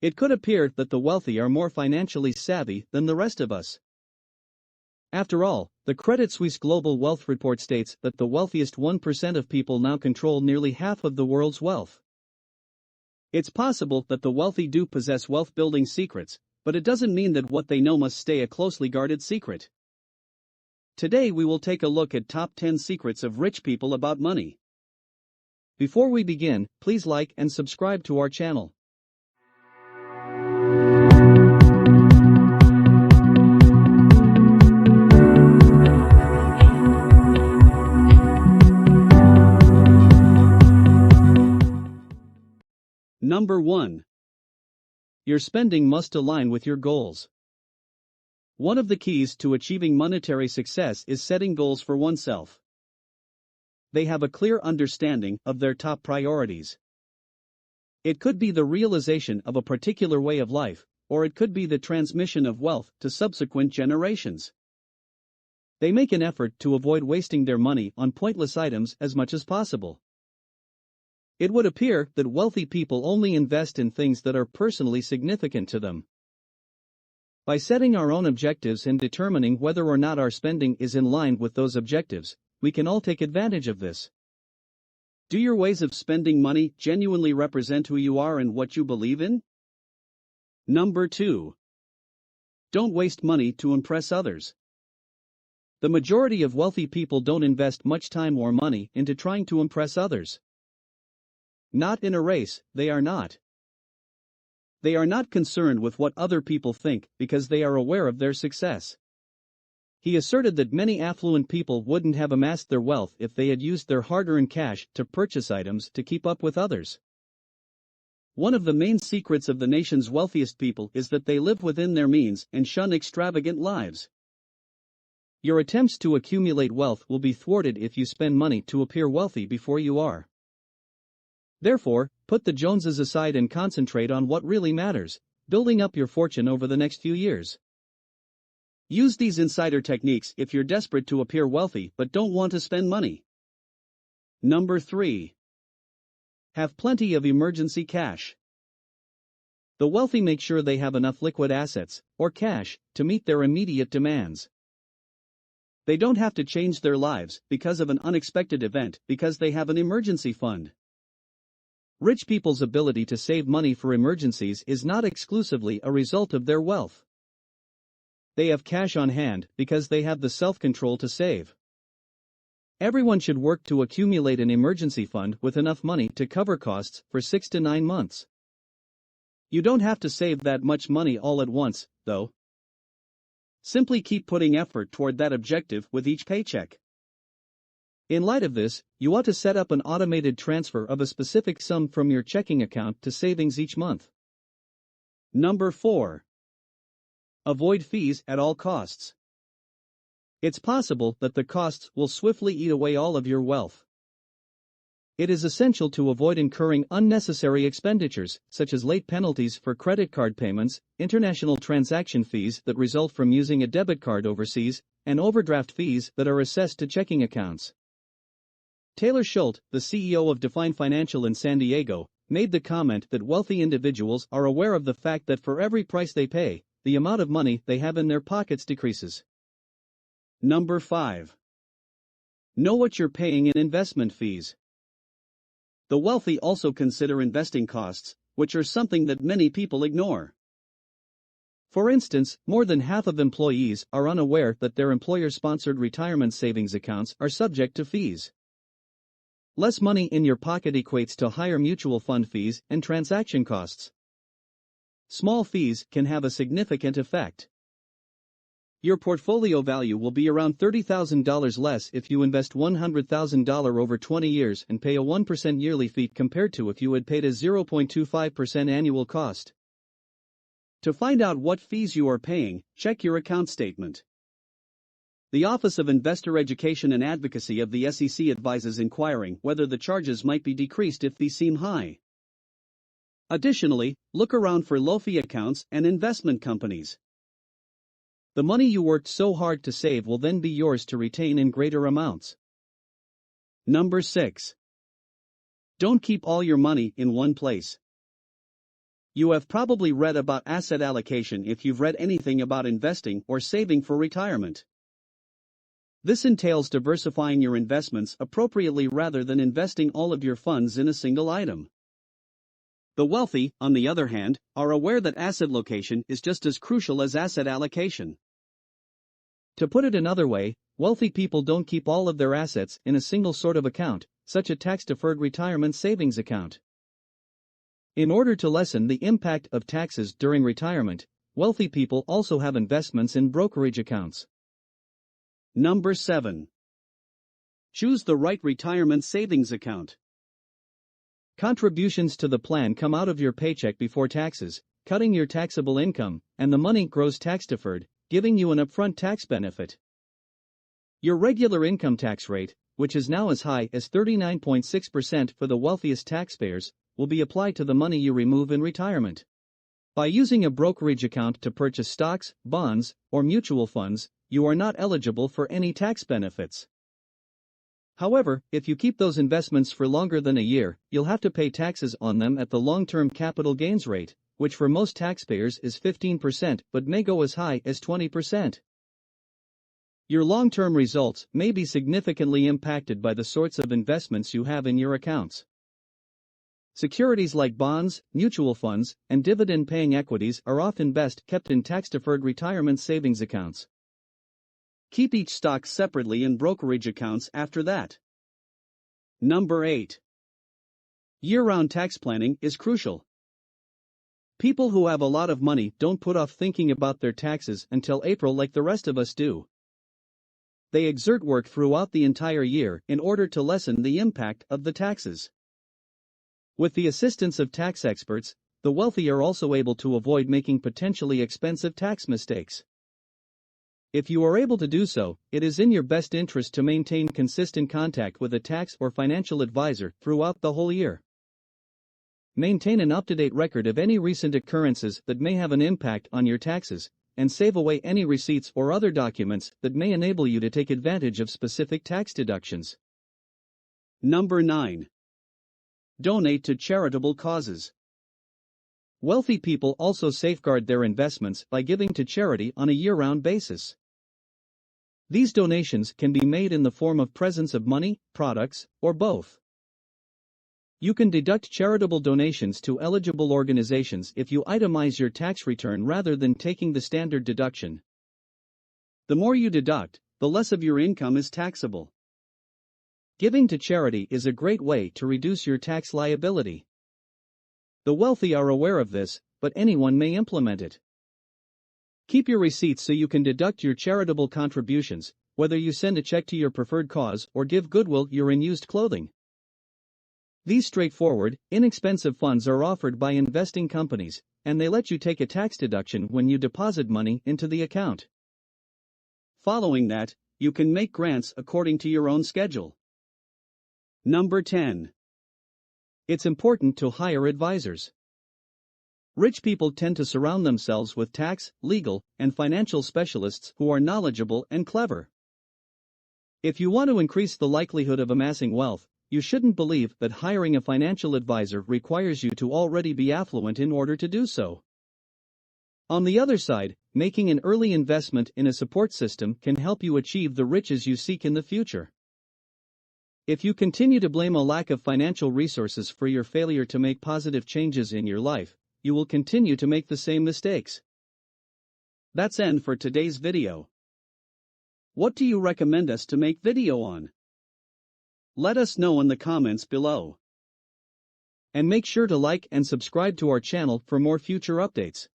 It could appear that the wealthy are more financially savvy than the rest of us. After all, the Credit Suisse Global Wealth Report states that the wealthiest 1% of people now control nearly half of the world's wealth. It's possible that the wealthy do possess wealth-building secrets, but it doesn't mean that what they know must stay a closely guarded secret. Today we will take a look at top 10 secrets of rich people about money. Before we begin, please like and subscribe to our channel. Number 1. Your spending must align with your goals. One of the keys to achieving monetary success is setting goals for oneself. They have a clear understanding of their top priorities. It could be the realization of a particular way of life, or it could be the transmission of wealth to subsequent generations. They make an effort to avoid wasting their money on pointless items as much as possible. It would appear that wealthy people only invest in things that are personally significant to them. By setting our own objectives and determining whether or not our spending is in line with those objectives, we can all take advantage of this. Do your ways of spending money genuinely represent who you are and what you believe in? Number 2. Don't waste money to impress others. The majority of wealthy people don't invest much time or money into trying to impress others. Not in a race, they are not. They are not concerned with what other people think because they are aware of their success. He asserted that many affluent people wouldn't have amassed their wealth if they had used their hard-earned cash to purchase items to keep up with others. One of the main secrets of the nation's wealthiest people is that they live within their means and shun extravagant lives. Your attempts to accumulate wealth will be thwarted if you spend money to appear wealthy before you are. Therefore, put the Joneses aside and concentrate on what really matters, building up your fortune over the next few years. Use these insider techniques if you're desperate to appear wealthy but don't want to spend money. Number 3. Have plenty of emergency cash. The wealthy make sure they have enough liquid assets, or cash, to meet their immediate demands. They don't have to change their lives because of an unexpected event because they have an emergency fund. Rich people's ability to save money for emergencies is not exclusively a result of their wealth. They have cash on hand because they have the self-control to save. Everyone should work to accumulate an emergency fund with enough money to cover costs for 6 to 9 months. You don't have to save that much money all at once, though. Simply keep putting effort toward that objective with each paycheck. In light of this, you ought to set up an automated transfer of a specific sum from your checking account to savings each month. Number 4. Avoid fees at all costs. It's possible that the costs will swiftly eat away all of your wealth. It is essential to avoid incurring unnecessary expenditures, such as late penalties for credit card payments, international transaction fees that result from using a debit card overseas, and overdraft fees that are assessed to checking accounts. Taylor Schultz, the CEO of Define Financial in San Diego, made the comment that wealthy individuals are aware of the fact that for every price they pay, the amount of money they have in their pockets decreases. Number 5. Know what you're paying in investment fees. The wealthy also consider investing costs, which are something that many people ignore. For instance, more than half of employees are unaware that their employer-sponsored retirement savings accounts are subject to fees. Less money in your pocket equates to higher mutual fund fees and transaction costs. Small fees can have a significant effect. Your portfolio value will be around $30,000 less if you invest $100,000 over 20 years and pay a 1% yearly fee compared to if you had paid a 0.25% annual cost. To find out what fees you are paying, check your account statement. The Office of Investor Education and Advocacy of the SEC advises inquiring whether the charges might be decreased if these seem high. Additionally, look around for low-fee accounts and investment companies. The money you worked so hard to save will then be yours to retain in greater amounts. Number 6. Don't keep all your money in one place. You have probably read about asset allocation if you've read anything about investing or saving for retirement. This entails diversifying your investments appropriately rather than investing all of your funds in a single item. The wealthy, on the other hand, are aware that asset location is just as crucial as asset allocation. To put it another way, wealthy people don't keep all of their assets in a single sort of account, such a tax-deferred retirement savings account. In order to lessen the impact of taxes during retirement, wealthy people also have investments in brokerage accounts. Number 7. Choose the right retirement savings account. Contributions to the plan come out of your paycheck before taxes, cutting your taxable income, and the money grows tax-deferred, giving you an upfront tax benefit. Your regular income tax rate, which is now as high as 39.6% for the wealthiest taxpayers, will be applied to the money you remove in retirement. By using a brokerage account to purchase stocks, bonds, or mutual funds, you are not eligible for any tax benefits. However, if you keep those investments for longer than a year, you'll have to pay taxes on them at the long-term capital gains rate, which for most taxpayers is 15% but may go as high as 20%. Your long-term results may be significantly impacted by the sorts of investments you have in your accounts. Securities like bonds, mutual funds, and dividend-paying equities are often best kept in tax-deferred retirement savings accounts. Keep each stock separately in brokerage accounts after that. Number 8. Year-round tax planning is crucial. People who have a lot of money don't put off thinking about their taxes until April like the rest of us do. They exert work throughout the entire year in order to lessen the impact of the taxes. With the assistance of tax experts, the wealthy are also able to avoid making potentially expensive tax mistakes. If you are able to do so, it is in your best interest to maintain consistent contact with a tax or financial advisor throughout the whole year. Maintain an up-to-date record of any recent occurrences that may have an impact on your taxes, and save away any receipts or other documents that may enable you to take advantage of specific tax deductions. Number 9. Donate to charitable causes. Wealthy people also safeguard their investments by giving to charity on a year-round basis. These donations can be made in the form of presents of money, products, or both. You can deduct charitable donations to eligible organizations if you itemize your tax return rather than taking the standard deduction. The more you deduct, the less of your income is taxable. Giving to charity is a great way to reduce your tax liability. The wealthy are aware of this, but anyone may implement it. Keep your receipts so you can deduct your charitable contributions, whether you send a check to your preferred cause or give Goodwill your unused clothing. These straightforward, inexpensive funds are offered by investing companies, and they let you take a tax deduction when you deposit money into the account. Following that, you can make grants according to your own schedule. Number 10. It's important to hire advisors. Rich people tend to surround themselves with tax, legal, and financial specialists who are knowledgeable and clever. If you want to increase the likelihood of amassing wealth, you shouldn't believe that hiring a financial advisor requires you to already be affluent in order to do so. On the other side, making an early investment in a support system can help you achieve the riches you seek in the future. If you continue to blame a lack of financial resources for your failure to make positive changes in your life, you will continue to make the same mistakes. That's end for today's video. What do you recommend us to make video on? Let us know in the comments below. And make sure to like and subscribe to our channel for more future updates.